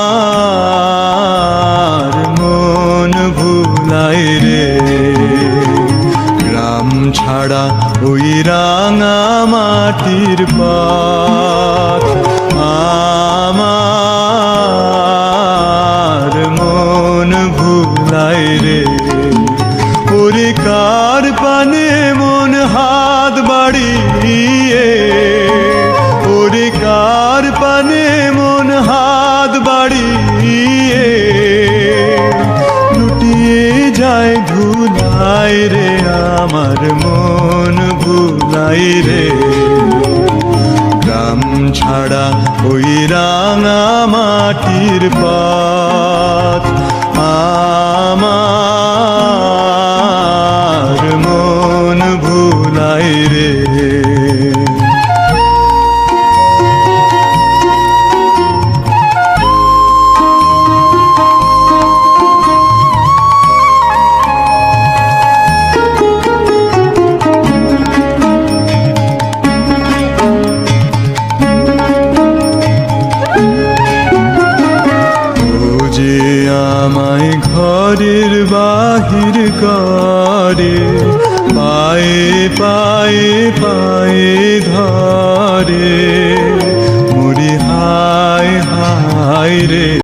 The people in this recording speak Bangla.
আমার মন ভুলাই রে, গ্রাম ছাড়া ওই রাঙা মাটির পথ। আমার মন ভুলাই রে, ওরে কার পানে মন হাত বাড়িয়ে, ওরে কার পানে মন হাত বাড়িয়ে লুটিয়ে যায় ধুলাই রে, আমার মন ভুলাই রে, গ্রাম ছাড়া ওই রাঙা মাটির পথ। আমার মন ভুলাই রে। আমায় ঘরের বাহির করে, পায়ে পায়ে পায়ে ধরে, মরি হায় হায় রে।